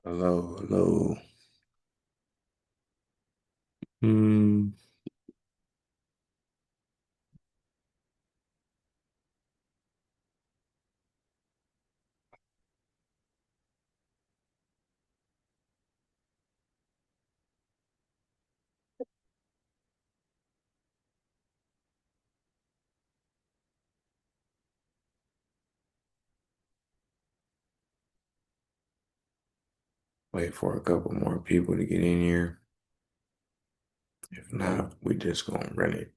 Hello, hello. Hmm. Wait for a couple more people to get in here. If not, we just gonna run it.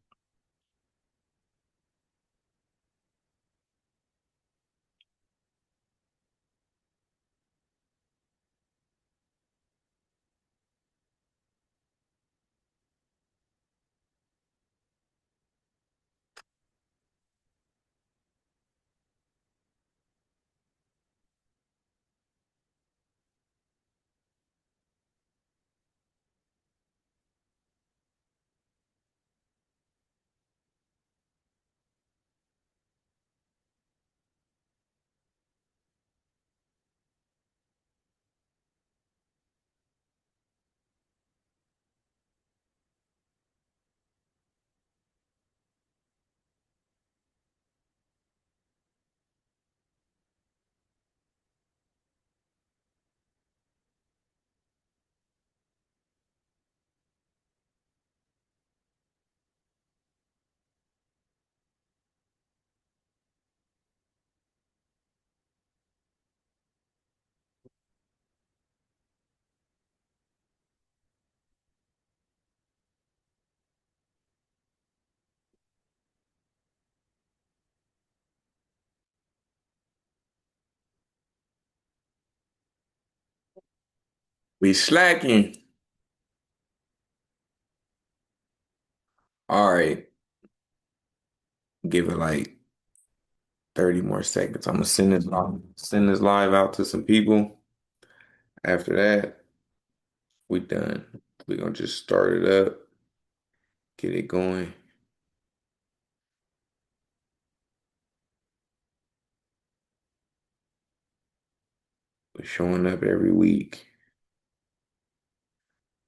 We slacking. All right, give it like 30 more seconds. I'm gonna send this live out to some people. After that, we done. We gonna just start it up, get it going. showing up every week.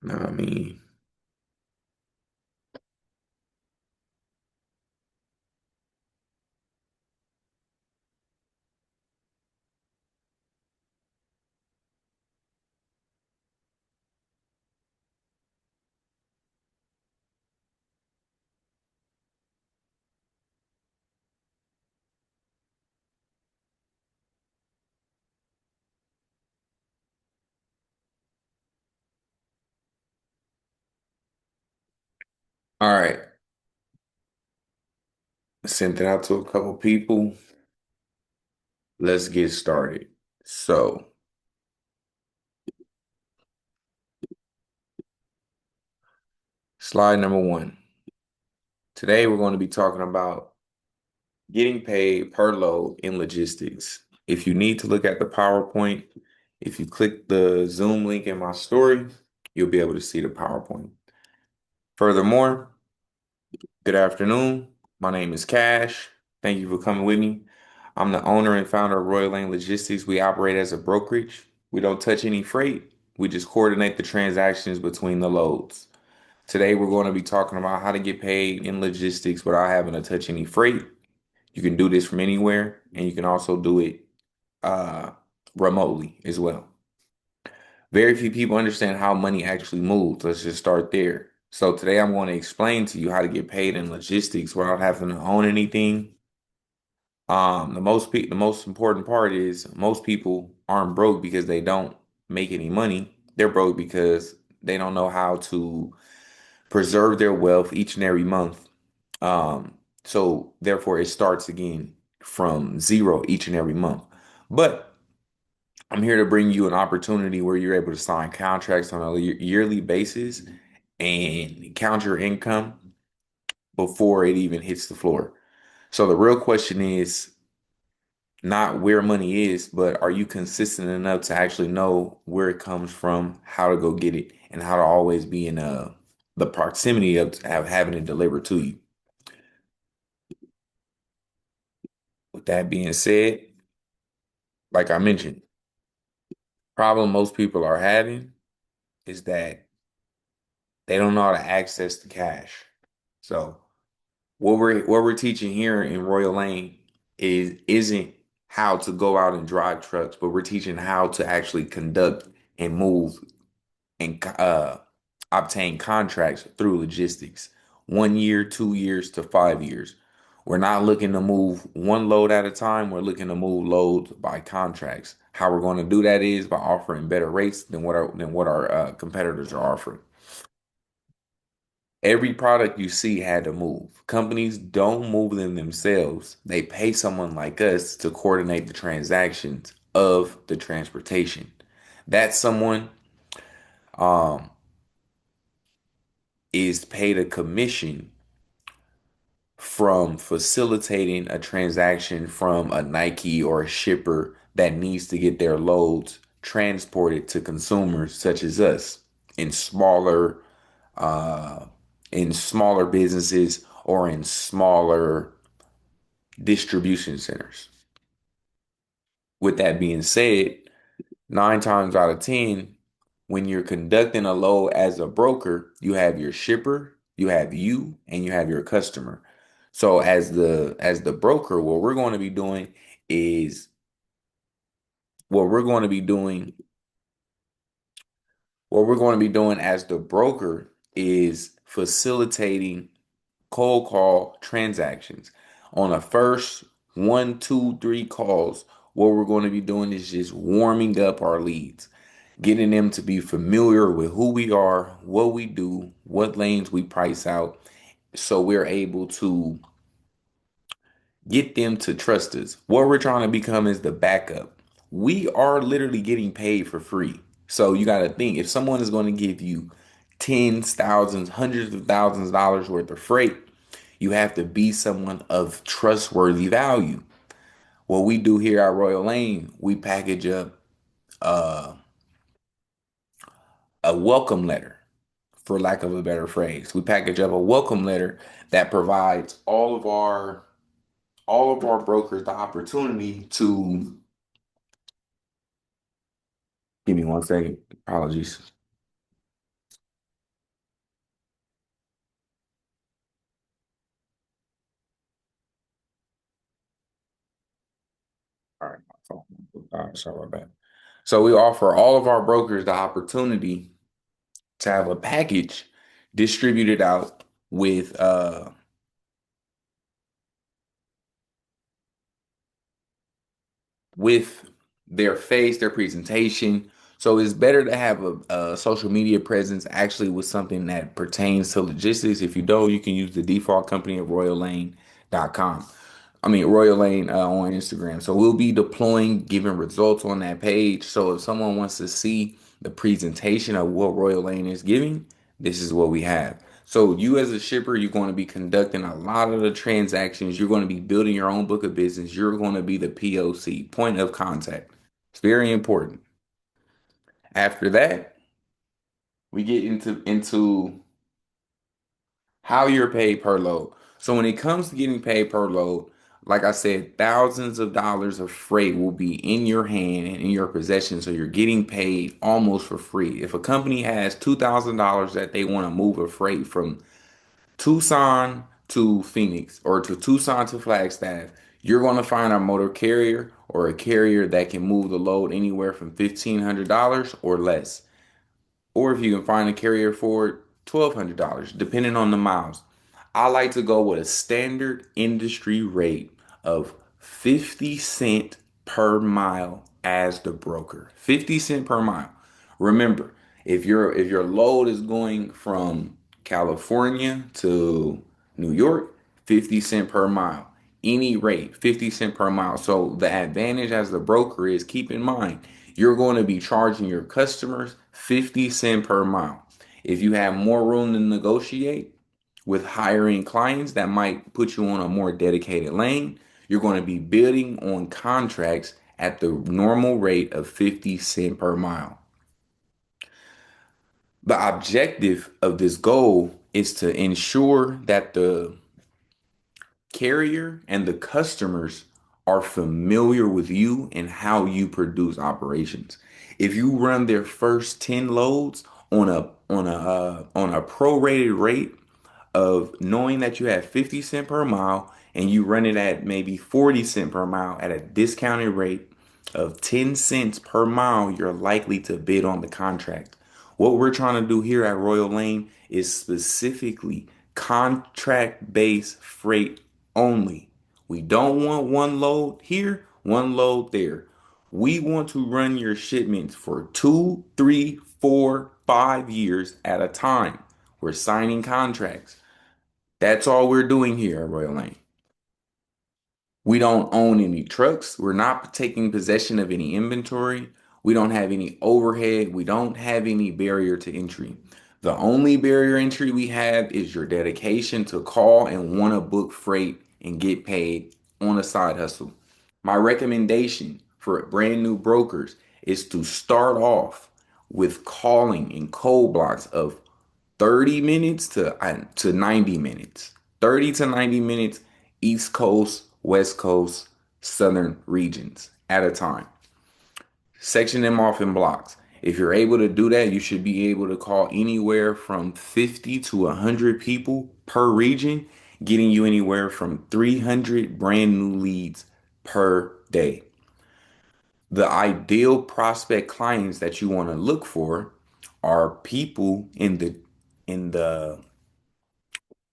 Know what I mean? All right. Sent it out to a couple people. Let's get started. So, slide number one. Today we're going to be talking about getting paid per load in logistics. If you need to look at the PowerPoint, if you click the Zoom link in my story, you'll be able to see the PowerPoint. Furthermore, good afternoon. My name is Cash. Thank you for coming with me. I'm the owner and founder of Royal Lane Logistics. We operate as a brokerage. We don't touch any freight. We just coordinate the transactions between the loads. Today, we're going to be talking about how to get paid in logistics without having to touch any freight. You can do this from anywhere, and you can also do it uh, remotely as well. Very few people understand how money actually moves. Let's just start there. So today I'm going to explain to you how to get paid in logistics without having to own anything. The most important part is most people aren't broke because they don't make any money. They're broke because they don't know how to preserve their wealth each and every month. So therefore it starts again from zero each and every month. But I'm here to bring you an opportunity where you're able to sign contracts on a yearly basis and count your income before it even hits the floor. So the real question is not where money is, but are you consistent enough to actually know where it comes from, how to go get it, and how to always be in the proximity of having it delivered to you. With that being said, like I mentioned, problem most people are having is that they don't know how to access the cash. So what we're teaching here in Royal Lane isn't how to go out and drive trucks, but we're teaching how to actually conduct and move and obtain contracts through logistics. 1 year, 2 years to 5 years. We're not looking to move one load at a time. We're looking to move loads by contracts. How we're going to do that is by offering better rates than what our competitors are offering. Every product you see had to move. Companies don't move them themselves. They pay someone like us to coordinate the transactions of the transportation. That someone um, is paid a commission from facilitating a transaction from a Nike or a shipper that needs to get their loads transported to consumers such as us in uh, smaller businesses or in smaller distribution centers. With that being said, 9 times out of 10, when you're conducting a load as a broker, you have your shipper, you have you, and you have your customer. So as the broker, is what we're going to be doing, what we're going to be doing as the broker is facilitating cold call transactions. On the first one, two, three calls, what we're going to be doing is just warming up our leads, getting them to be familiar with who we are, what we do, what lanes we price out, so we're able to get them to trust us. What we're trying to become is the backup. We are literally getting paid for free. So you got to think if someone is going to give you tens, thousands, hundreds of thousands of dollars worth of freight, you have to be someone of trustworthy value. What we do here at Royal Lane, we package up uh, a welcome letter, for lack of a better phrase. We package up a welcome letter that provides all of our brokers the opportunity to Give me 1 second. Apologies. All right, my phone. Sorry about that. So we offer all of our brokers the opportunity to have a package distributed out with their face, their presentation. So it's better to have a social media presence actually with something that pertains to logistics. If you don't, you can use the default company of royallane.com. I mean, Royal Lane on Instagram. So we'll be deploying, giving results on that page. So if someone wants to see the presentation of what Royal Lane is giving, this is what we have. So you as a shipper, you're going to be conducting a lot of the transactions. You're going to be building your own book of business. You're going to be the POC, point of contact. It's very important. After that, we get into how you're paid per load. So when it comes to getting paid per load, like I said, thousands of dollars of freight will be in your hand and in your possession. So you're getting paid almost for free. If a company has $2,000 that they want to move a freight from Tucson to Phoenix or to Tucson to Flagstaff, you're going to find a motor carrier or a carrier that can move the load anywhere from $1,500 or less. Or if you can find a carrier for $1,200, depending on the miles. I like to go with a standard industry rate of 50 cent per mile as the broker. 50 cent per mile. Remember, if your load is going from California to New York, 50 cent per mile. Any rate, 50 cent per mile. So the advantage as the broker is, keep in mind, you're going to be charging your customers 50 cent per mile. If you have more room to negotiate with hiring clients that might put you on a more dedicated lane, you're going to be bidding on contracts at the normal rate of 50 cent per mile. The objective of this goal is to ensure that the carrier and the customers are familiar with you and how you produce operations. If you run their first 10 loads on a prorated rate of knowing that you have 50 cent per mile and you run it at maybe 40 cent per mile at a discounted rate of 10 cents per mile, you're likely to bid on the contract. What we're trying to do here at Royal Lane is specifically contract based freight only. We don't want one load here, one load there. We want to run your shipments for 2, 3, 4, 5 years at a time. We're signing contracts. That's all we're doing here at Royal Lane. We don't own any trucks. We're not taking possession of any inventory. We don't have any overhead. We don't have any barrier to entry. The only barrier entry we have is your dedication to call and want to book freight and get paid on a side hustle. My recommendation for brand new brokers is to start off with calling in cold blocks of 30 minutes to 90 minutes. 30 to 90 minutes, East Coast, West Coast, Southern regions at a time. Section them off in blocks. If you're able to do that, you should be able to call anywhere from 50 to 100 people per region, getting you anywhere from 300 brand new leads per day. The ideal prospect clients that you want to look for are people in the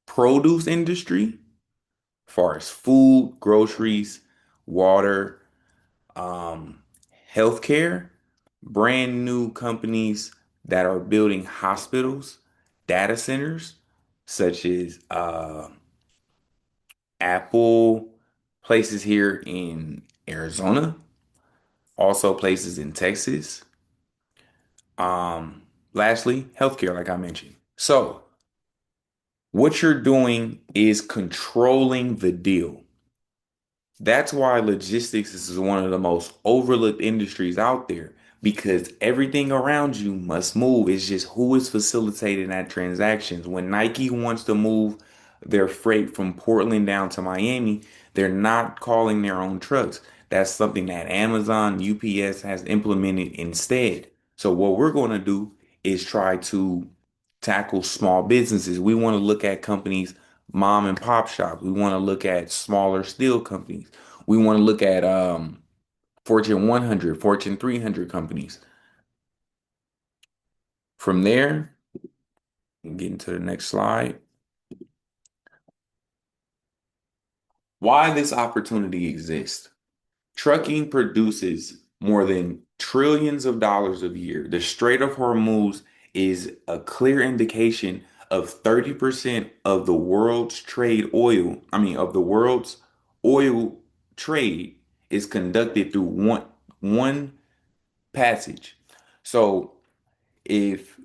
produce industry, far as food, groceries, water, um, healthcare, brand new companies that are building hospitals, data centers, such as Apple, places here in Arizona, also places in Texas. Lastly, healthcare, like I mentioned. So, what you're doing is controlling the deal. That's why logistics is one of the most overlooked industries out there because everything around you must move. It's just who is facilitating that transactions. When Nike wants to move their freight from Portland down to Miami, they're not calling their own trucks. That's something that Amazon, UPS has implemented instead. So what we're going to do is try to tackle small businesses. We want to look at companies, mom and pop shops. We want to look at smaller steel companies. We want to look at Fortune 100, Fortune 300 companies. From there, getting to the next slide. Why this opportunity exists. Trucking produces more than trillions of dollars a year. The Strait of Hormuz is a clear indication of 30% of the world's trade oil, of the world's oil trade is conducted through one passage. So if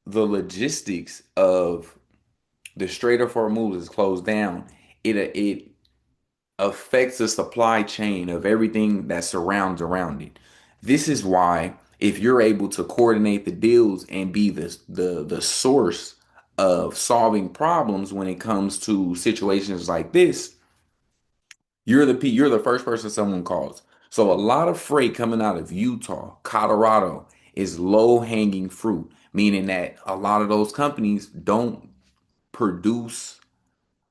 the logistics of the Strait of Hormuz is closed down, it affects the supply chain of everything that surrounds around it. This is why if you're able to coordinate the deals and be the source of solving problems when it comes to situations like this, you're the first person someone calls. So a lot of freight coming out of Utah, Colorado is low hanging fruit, meaning that a lot of those companies don't produce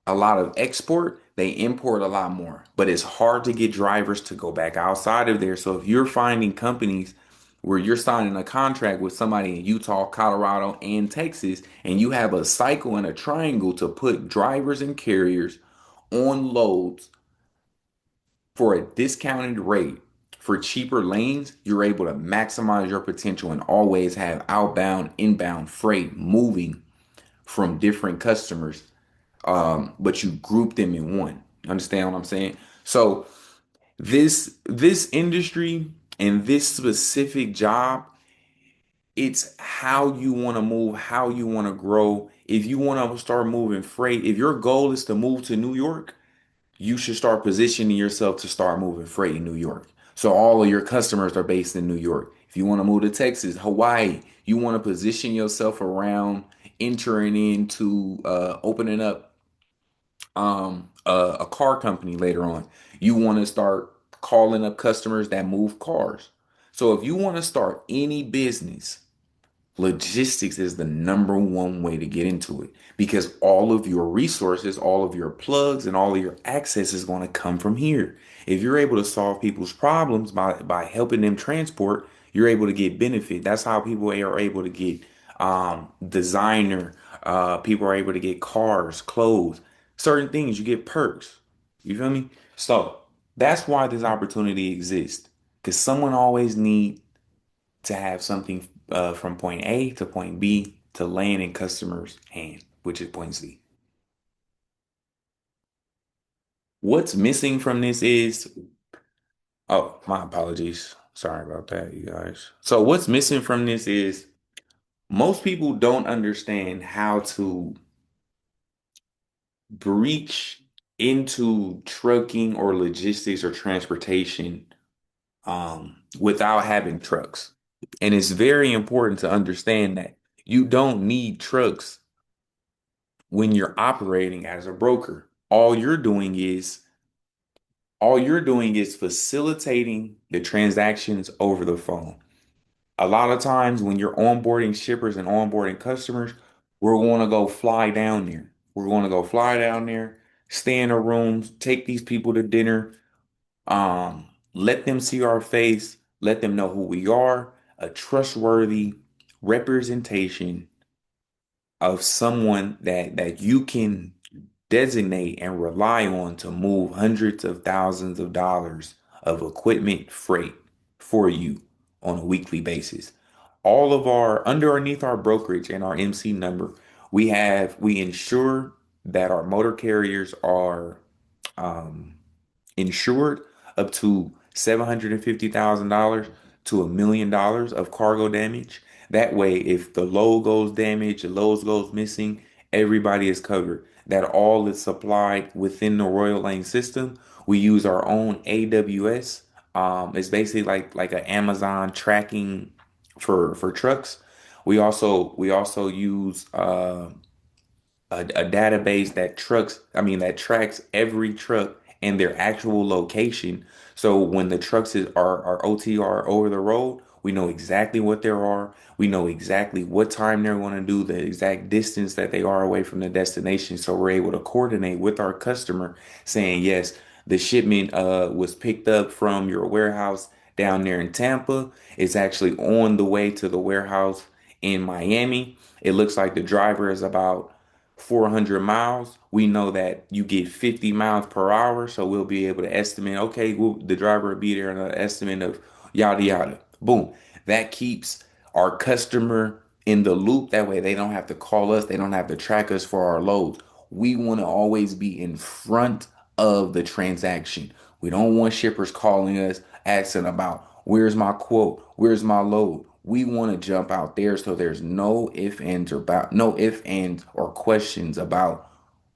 a lot of export, they import a lot more. But it's hard to get drivers to go back outside of there. So if you're finding companies where you're signing a contract with somebody in Utah, Colorado, and Texas, and you have a cycle and a triangle to put drivers and carriers on loads for a discounted rate for cheaper lanes, you're able to maximize your potential and always have outbound, inbound freight moving from different customers, but you group them in one. Understand what I'm saying? So this industry and this specific job, it's how you want to move, how you want to grow. If you want to start moving freight, if your goal is to move to New York, you should start positioning yourself to start moving freight in New York. So all of your customers are based in New York. If you want to move to Texas, Hawaii, you want to position yourself around entering into opening up a car company later on. You want to start calling up customers that move cars. So if you want to start any business, logistics is the number one way to get into it because all of your resources, all of your plugs, and all of your access is going to come from here. If you're able to solve people's problems by helping them transport, you're able to get benefit. That's how people are able to get designer. People are able to get cars, clothes, certain things. You get perks. You feel me? So that's why this opportunity exists because someone always need to have something from point A to point B to land in customers' hand, which is point C. What's missing from this is, oh, my apologies. Sorry about that, you guys. So what's missing from this is most people don't understand how to breach into trucking or logistics or transportation without having trucks. And it's very important to understand that you don't need trucks when you're operating as a broker. All you're doing is facilitating the transactions over the phone. A lot of times when you're onboarding shippers and onboarding customers, we're going to go fly down there. We're going to go fly down there, stay in a room, take these people to dinner, let them see our face, let them know who we are, a trustworthy representation of someone that you can designate and rely on to move hundreds of thousands of dollars of equipment freight for you on a weekly basis. All of our underneath our brokerage and our MC number, we ensure that our motor carriers are um, insured up to $750,000 to $1 million of cargo damage. That way, if the load goes damaged, the load goes missing, everybody is covered. That all is supplied within the Royal Lane system. We use our own AWS. It's basically like an Amazon tracking for trucks. We also use a database that tracks every truck and their actual location. So when the trucks are OTR over the road, We know exactly what there are. We know exactly what time they're going to do, the exact distance that they are away from the destination. So we're able to coordinate with our customer saying, yes, the shipment was picked up from your warehouse down there in Tampa. It's actually on the way to the warehouse in Miami. It looks like the driver is about 400 miles. We know that you get 50 miles per hour, so we'll be able to estimate, okay, well, the driver will be there in an estimate of yada yada. Boom. That keeps our customer in the loop. That way they don't have to call us, they don't have to track us for our loads. We want to always be in front of the transaction. We don't want shippers calling us asking about where's my quote, where's my load. We want to jump out there so there's no if ands or questions about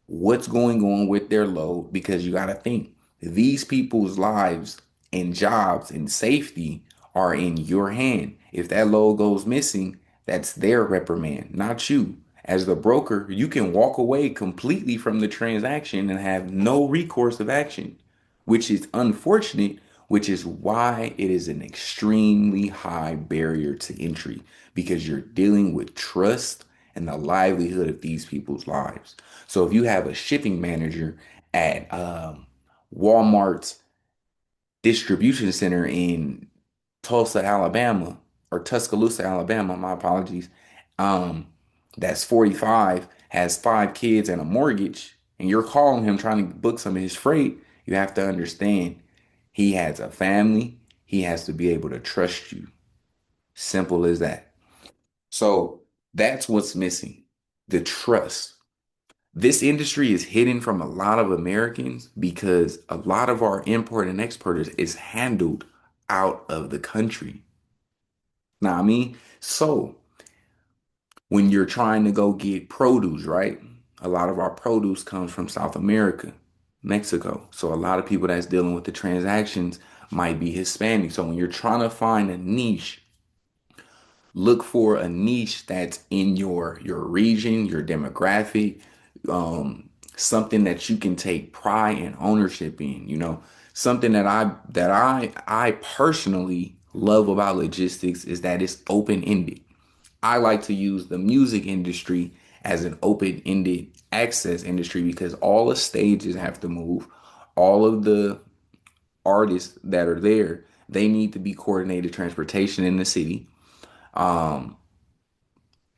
what's going on with their load, because you got to think these people's lives and jobs and safety are in your hand. If that load goes missing, that's their reprimand, not you. As the broker, you can walk away completely from the transaction and have no recourse of action, which is unfortunate, which is why it is an extremely high barrier to entry, because you're dealing with trust and the livelihood of these people's lives. So if you have a shipping manager at Walmart's distribution center in Tulsa, Alabama, or Tuscaloosa, Alabama, my apologies, um, that's 45, has 5 kids and a mortgage, and you're calling him trying to book some of his freight, you have to understand he has a family. He has to be able to trust you. Simple as that. So that's what's missing, the trust. This industry is hidden from a lot of Americans because a lot of our import and exporters is handled out of the country. Now, I mean, so when you're trying to go get produce, right? A lot of our produce comes from South America, Mexico. So a lot of people that's dealing with the transactions might be Hispanic. So when you're trying to find a niche, look for a niche that's in your region, your demographic, something that you can take pride and ownership in, something that I personally love about logistics is that it's open-ended. I like to use the music industry as an open-ended access industry because all the stages have to move. All of the artists that are there, they need to be coordinated transportation in the city. Um,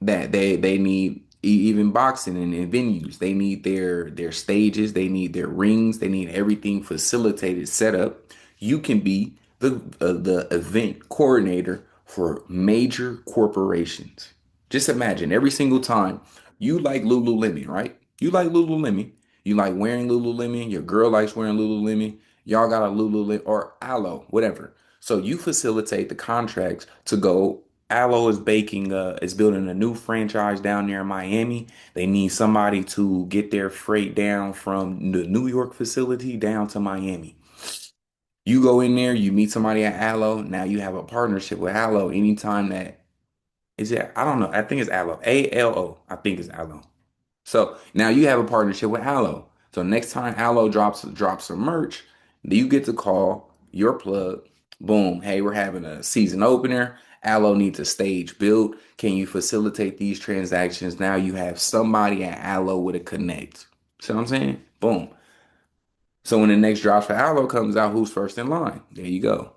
that they need even boxing and venues. They need their stages, they need their rings, they need everything facilitated, set up. You can be the event coordinator for major corporations. Just imagine every single time you like Lululemon, right? You like Lululemon. You like wearing Lululemon. Your girl likes wearing Lululemon. Y'all got a Lululemon or Aloe, whatever. So you facilitate the contracts to go. Aloe is building a new franchise down there in Miami. They need somebody to get their freight down from the New York facility down to Miami. You go in there, you meet somebody at Aloe. Now you have a partnership with Aloe. Anytime that is it, I don't know. I think it's Aloe. ALO. I think it's Aloe. So now you have a partnership with Aloe. So next time Aloe drops some merch, you get to call your plug. Boom. Hey, we're having a season opener. Aloe needs a stage built. Can you facilitate these transactions? Now you have somebody at Aloe with a connect. See what I'm saying? Boom. So when the next drop for Aloe comes out, who's first in line? There you go.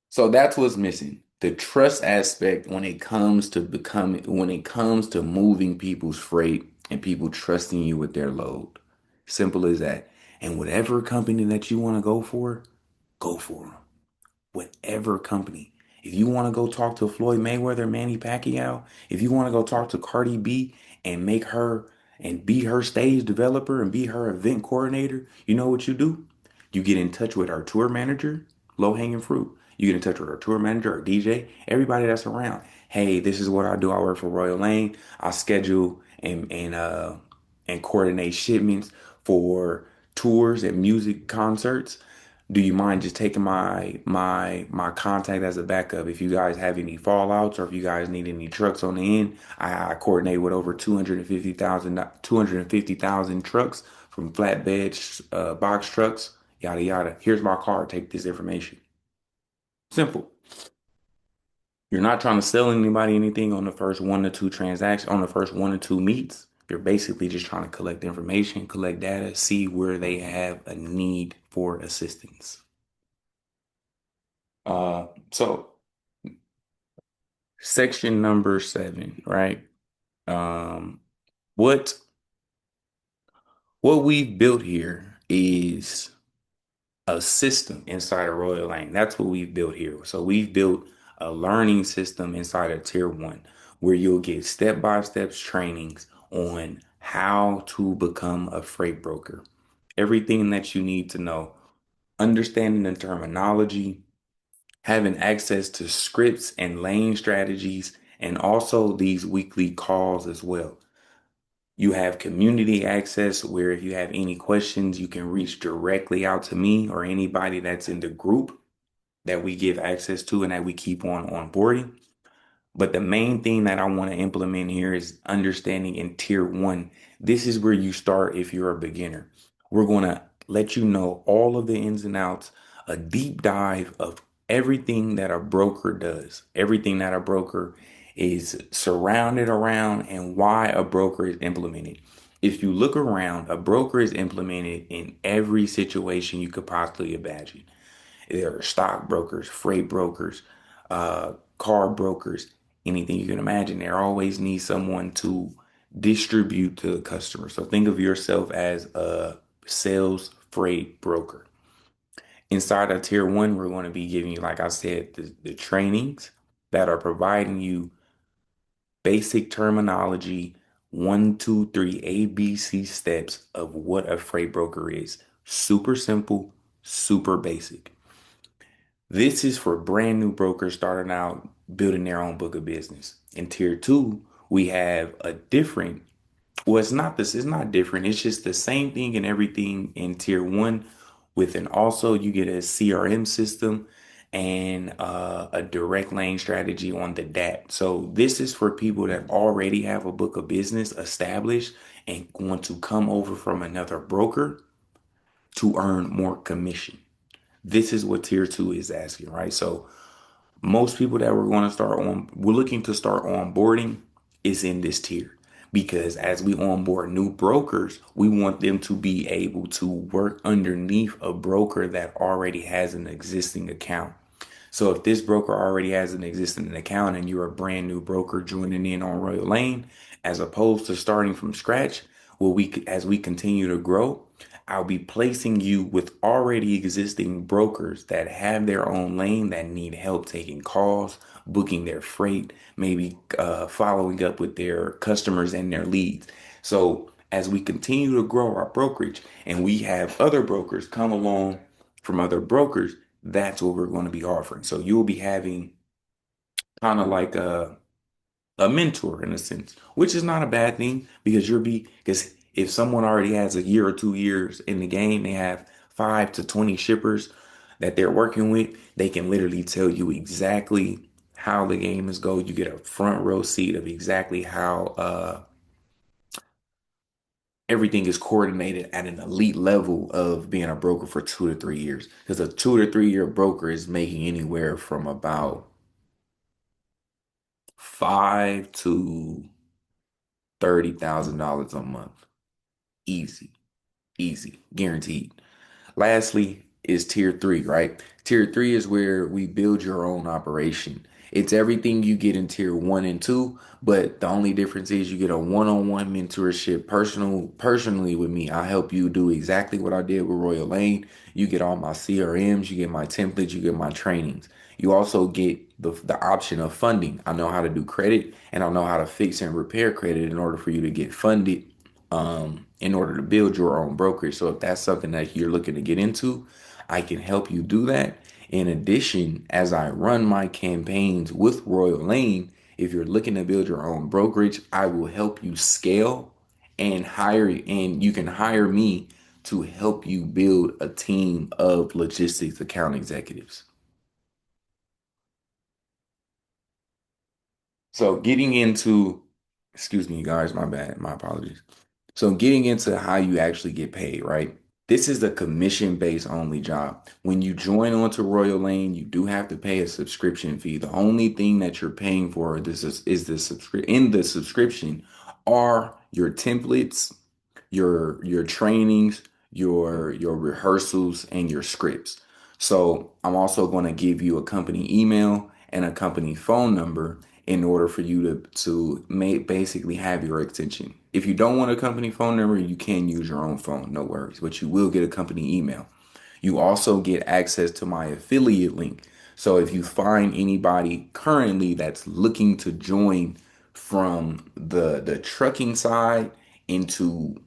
So that's what's missing. The trust aspect when it comes to moving people's freight and people trusting you with their load. Simple as that. And whatever company that you want to go for them. Whatever company. If you want to go talk to Floyd Mayweather, Manny Pacquiao, if you want to go talk to Cardi B and make her and be her stage developer and be her event coordinator, you know what you do? You get in touch with our tour manager, low hanging fruit. You get in touch with our tour manager, our DJ, everybody that's around. Hey, this is what I do. I work for Royal Lane. I schedule and coordinate shipments for tours and music concerts. Do you mind just taking my contact as a backup if you guys have any fallouts or if you guys need any trucks on the end? I coordinate with over 250,000 trucks from flatbed box trucks, yada yada. Here's my card. Take this information. Simple. You're not trying to sell anybody anything on the first one to two transactions, on the first one to two meets. You're basically just trying to collect information, collect data, see where they have a need for assistance. So section number 7, right? Um, what what we've built here is a system inside of Royal Lane. That's what we've built here. So we've built a learning system inside of Tier 1 where you'll get step-by-step trainings on how to become a freight broker. Everything that you need to know, understanding the terminology, having access to scripts and lane strategies, and also these weekly calls as well. You have community access where if you have any questions, you can reach directly out to me or anybody that's in the group that we give access to and that we keep on onboarding. But the main thing that I want to implement here is understanding in tier 1. This is where you start if you're a beginner. We're going to let you know all of the ins and outs, a deep dive of everything that a broker does, everything that a broker is surrounded around, and why a broker is implemented. If you look around, a broker is implemented in every situation you could possibly imagine. There are stockbrokers, freight brokers, car brokers, anything you can imagine. There always needs someone to distribute to the customer. So think of yourself as a sales freight broker. Inside of tier 1, we're going to be giving you, like I said, the trainings that are providing you basic terminology, one, two, three, ABC steps of what a freight broker is. Super simple, super basic. This is for brand new brokers starting out building their own book of business. In tier 2, we have a different, well, it's not this, it's not different. It's just the same thing and everything in tier 1 with an also you get a CRM system and a direct lane strategy on the DAT. So this is for people that already have a book of business established and want to come over from another broker to earn more commission. This is what tier 2 is asking, right? So most people that we're looking to start onboarding is in this tier because as we onboard new brokers, we want them to be able to work underneath a broker that already has an existing account. So if this broker already has an existing account and you're a brand new broker joining in on Royal Lane, as opposed to starting from scratch, as we continue to grow, I'll be placing you with already existing brokers that have their own lane that need help taking calls, booking their freight, maybe following up with their customers and their leads. So as we continue to grow our brokerage and we have other brokers come along from other brokers, that's what we're going to be offering. So you'll be having kind of like a mentor in a sense, which is not a bad thing because if someone already has a year or 2 years in the game, they have 5 to 20 shippers that they're working with, they can literally tell you exactly how the game is go. You get a front row seat of exactly how everything is coordinated at an elite level of being a broker for 2 to 3 years. Because a 2 to 3 year broker is making anywhere from about 5 to $30,000 a month. Easy, easy, guaranteed. Lastly is tier 3, right? Tier 3 is where we build your own operation. It's everything you get in tier 1 and 2, but the only difference is you get a one-on-one mentorship personally with me. I help you do exactly what I did with Royal Lane. You get all my CRMs, you get my templates, you get my trainings. You also get the option of funding. I know how to do credit and I know how to fix and repair credit in order for you to get funded in order to build your own brokerage. So if that's something that you're looking to get into, I can help you do that. In addition, as I run my campaigns with Royal Lane, if you're looking to build your own brokerage, I will help you scale and you can hire me to help you build a team of logistics account executives. So getting into, excuse me, guys, my bad, my apologies. So getting into how you actually get paid, right? This is a commission-based only job. When you join onto Royal Lane, you do have to pay a subscription fee. The only thing that you're paying for is the in the subscription are your templates, your trainings, your rehearsals, and your scripts. So I'm also going to give you a company email and a company phone number in order for you to make basically have your extension. If you don't want a company phone number, you can use your own phone, no worries, but you will get a company email. You also get access to my affiliate link. So if you find anybody currently that's looking to join from the trucking side into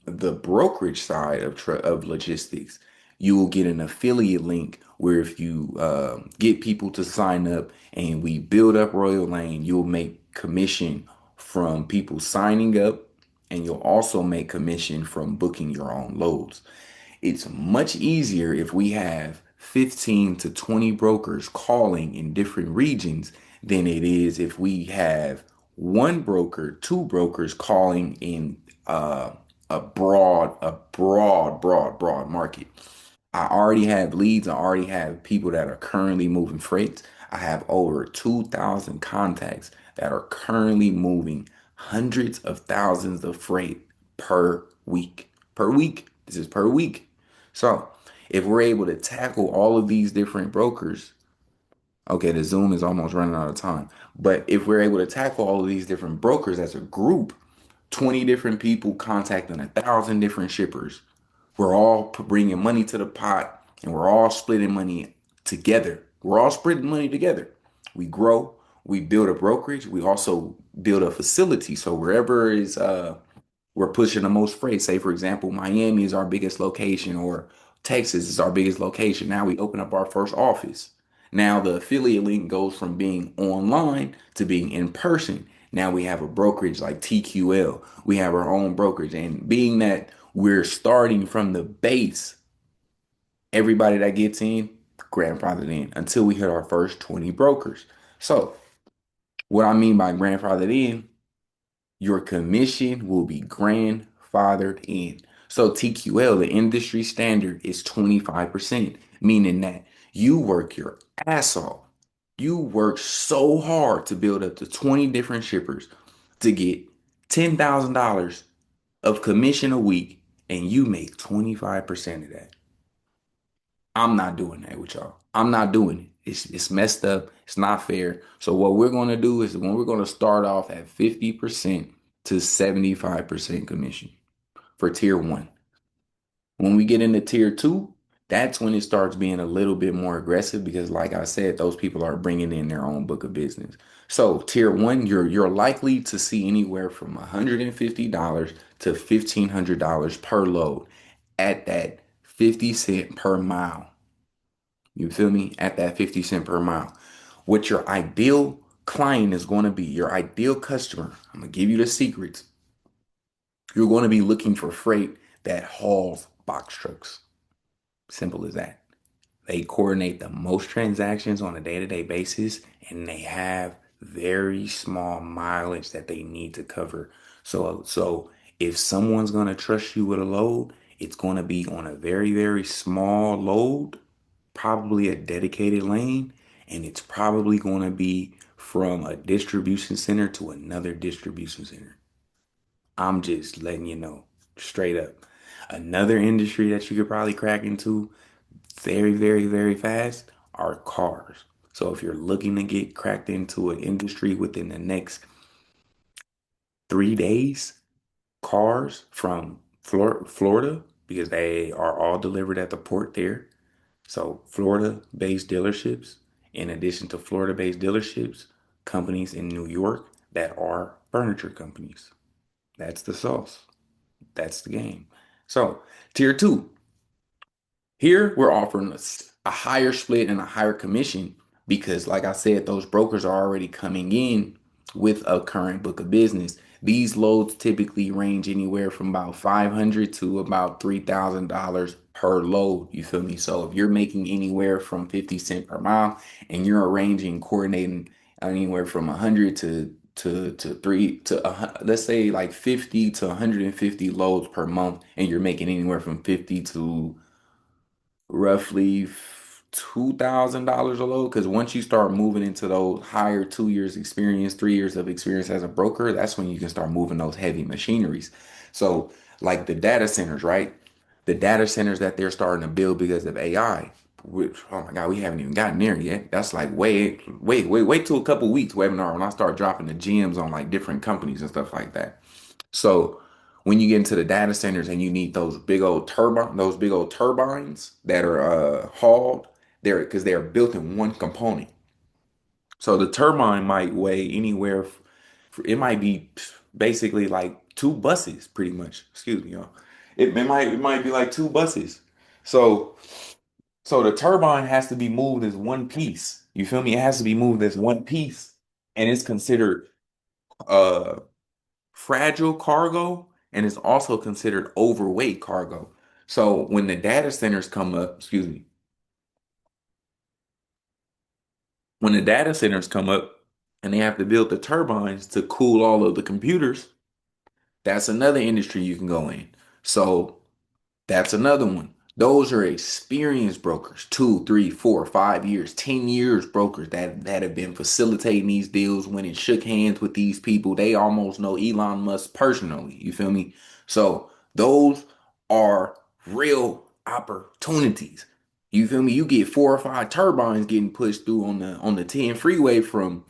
the brokerage side of logistics, you will get an affiliate link where if you get people to sign up and we build up Royal Lane, you'll make commission from people signing up, and you'll also make commission from booking your own loads. It's much easier if we have 15 to 20 brokers calling in different regions than it is if we have one broker, two brokers calling in broad market. I already have leads. I already have people that are currently moving freights. I have over 2,000 contacts that are currently moving hundreds of thousands of freight per week. Per week. This is per week. So if we're able to tackle all of these different brokers, okay, the Zoom is almost running out of time. But if we're able to tackle all of these different brokers as a group, 20 different people contacting 1,000 different shippers, we're all bringing money to the pot and we're all splitting money together. We're all splitting money together. We grow, we build a brokerage, we also build a facility. So wherever is we're pushing the most freight. Say, for example, Miami is our biggest location or Texas is our biggest location. Now we open up our first office. Now the affiliate link goes from being online to being in person. Now we have a brokerage like TQL. We have our own brokerage. And being that we're starting from the base, everybody that gets in, grandfathered in until we hit our first 20 brokers. So, what I mean by grandfathered in, your commission will be grandfathered in. So TQL, the industry standard, is 25%, meaning that you work your ass off. You work so hard to build up to 20 different shippers to get $10,000 of commission a week, and you make 25% of that. I'm not doing that with y'all. I'm not doing it. It's messed up. It's not fair. So what we're gonna do is when we're gonna start off at 50% to 75% commission for tier one. When we get into tier two, that's when it starts being a little bit more aggressive because, like I said, those people are bringing in their own book of business. So tier one, you're likely to see anywhere from $150 to $1,500 per load at that 50 cents per mile. You feel me? At that 50 cents per mile. What your ideal client is going to be, your ideal customer, I'm going to give you the secrets. You're going to be looking for freight that hauls box trucks. Simple as that. They coordinate the most transactions on a day-to-day basis, and they have very small mileage that they need to cover. So if someone's going to trust you with a load, it's going to be on a very, very small load, probably a dedicated lane, and it's probably going to be from a distribution center to another distribution center. I'm just letting you know straight up. Another industry that you could probably crack into very, very, very fast are cars. So if you're looking to get cracked into an industry within the next 3 days, cars from Florida, because they are all delivered at the port there. So Florida-based dealerships, in addition to Florida-based dealerships, companies in New York that are furniture companies. That's the sauce. That's the game. So tier two, here we're offering a higher split and a higher commission because, like I said, those brokers are already coming in with a current book of business. These loads typically range anywhere from about 500 to about $3,000 per load. You feel me? So if you're making anywhere from 50 cents per mile and you're arranging, coordinating anywhere from 100 to to three to let's say like 50 to 150 loads per month, and you're making anywhere from 50 to roughly $2,000 a load. Because once you start moving into those higher 2 years experience, 3 years of experience as a broker, that's when you can start moving those heavy machineries. So, like the data centers, right? The data centers that they're starting to build because of AI, which, oh my God, we haven't even gotten there yet. That's like wait till a couple weeks webinar when I start dropping the gems on like different companies and stuff like that. So when you get into the data centers and you need those big old turbines that are hauled there because they are built in one component. So the turbine might weigh anywhere, it might be basically like two buses, pretty much. Excuse me, y'all. It might be like two buses. So so the turbine has to be moved as one piece. You feel me? It has to be moved as one piece, and it's considered uh fragile cargo, and it's also considered overweight cargo. So when the data centers come up, excuse me, when the data centers come up and they have to build the turbines to cool all of the computers, that's another industry you can go in. So that's another one. Those are experienced brokers, 2, 3, 4, 5 years, 10 years brokers that have been facilitating these deals, when it shook hands with these people. They almost know Elon Musk personally. You feel me? So those are real opportunities. You feel me? You get 4 or 5 turbines getting pushed through on the 10 freeway from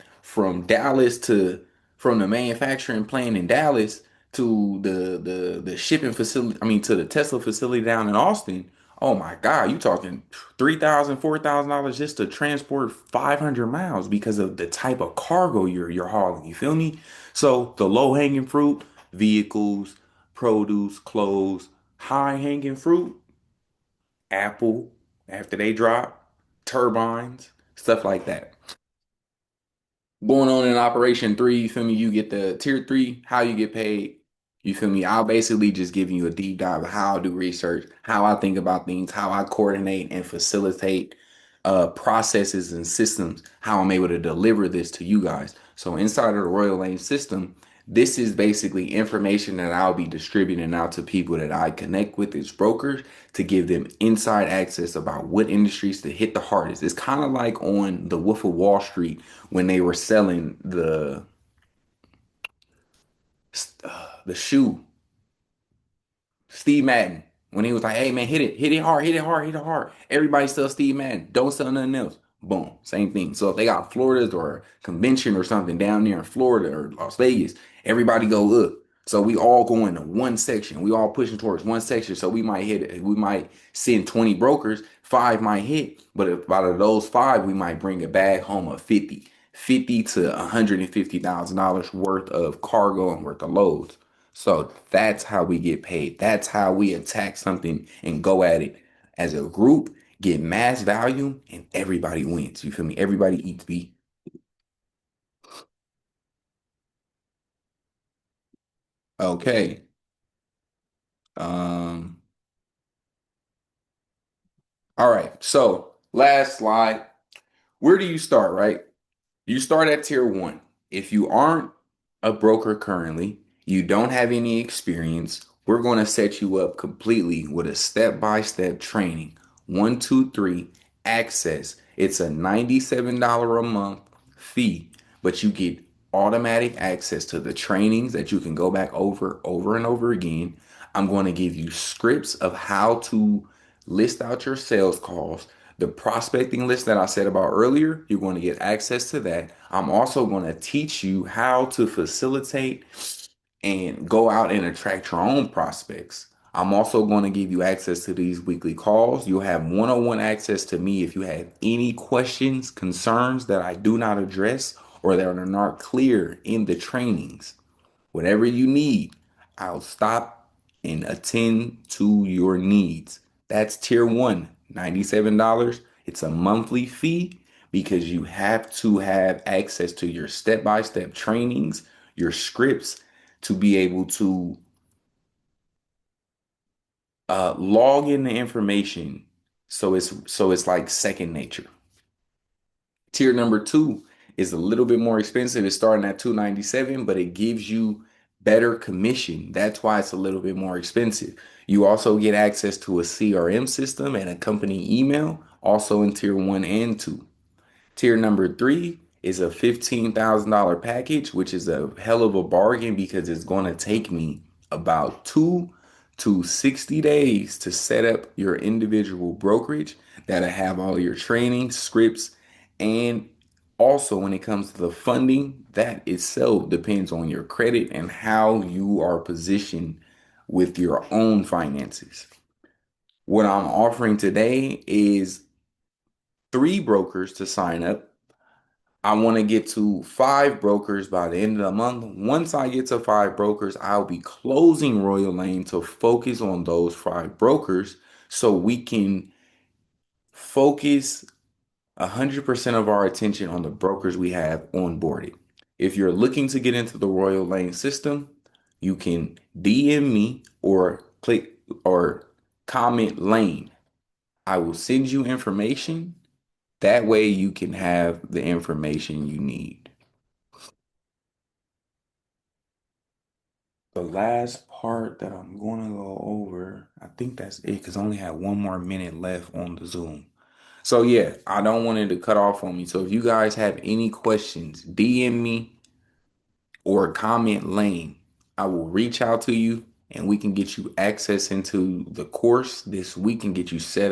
Dallas to from the manufacturing plant in Dallas to the shipping facility, I mean to the Tesla facility down in Austin. Oh my God, you talking $3,000, $4,000 just to transport 500 miles because of the type of cargo you're hauling. You feel me? So the low hanging fruit, vehicles, produce, clothes, high hanging fruit, Apple, after they drop, turbines, stuff like that. Going on in Operation 3, you feel me? You get the tier 3, how you get paid. You feel me? I'll basically just give you a deep dive of how I do research, how I think about things, how I coordinate and facilitate processes and systems, how I'm able to deliver this to you guys. So inside of the Royal Lane system, this is basically information that I'll be distributing out to people that I connect with as brokers to give them inside access about what industries to hit the hardest. It's kind of like on the Wolf of Wall Street when they were selling the shoe, Steve Madden, when he was like, "Hey man, hit it hard, hit it hard, hit it hard." Everybody sells Steve Madden. Don't sell nothing else. Boom, same thing. So if they got Florida's or a convention or something down there in Florida or Las Vegas, everybody go up. So we all go into one section. We all pushing towards one section. So we might hit it. We might send 20 brokers. Five might hit, but if out of those five, we might bring a bag home of 50 to $150,000 worth of cargo and worth of loads. So that's how we get paid. That's how we attack something and go at it as a group, get mass value, and everybody wins. You feel me? Everybody eats beat. Okay. Um, all right. So last slide. Where do you start, right? You start at tier 1. If you aren't a broker currently, you don't have any experience, we're going to set you up completely with a step-by-step training. 1, 2, 3, access. It's a $97 a month fee, but you get automatic access to the trainings that you can go back over and over again. I'm going to give you scripts of how to list out your sales calls. The prospecting list that I said about earlier, you're going to get access to that. I'm also going to teach you how to facilitate and go out and attract your own prospects. I'm also going to give you access to these weekly calls. You'll have one-on-one access to me if you have any questions, concerns that I do not address or that are not clear in the trainings. Whatever you need, I'll stop and attend to your needs. That's tier 1, $97. It's a monthly fee because you have to have access to your step-by-step trainings, your scripts to be able to log in the information so it's like second nature. Tier number 2 is a little bit more expensive. It's starting at 297, but it gives you better commission. That's why it's a little bit more expensive. You also get access to a CRM system and a company email, also in tier one and two. Tier number three is a $15,000 package, which is a hell of a bargain because it's going to take me about 2 to 60 days to set up your individual brokerage that'll have all your training, scripts, and also when it comes to the funding, that itself depends on your credit and how you are positioned with your own finances. What I'm offering today is 3 brokers to sign up. I want to get to 5 brokers by the end of the month. Once I get to 5 brokers, I'll be closing Royal Lane to focus on those 5 brokers so we can focus 100% of our attention on the brokers we have onboarded. If you're looking to get into the Royal Lane system, you can DM me or click or comment Lane. I will send you information. That way you can have the information you need. The last part that I'm going to go over, I think that's it because I only have 1 more minute left on the Zoom. So yeah, I don't want it to cut off on me. So if you guys have any questions, DM me or comment Lane. I will reach out to you and we can get you access into the course this week and get you set up.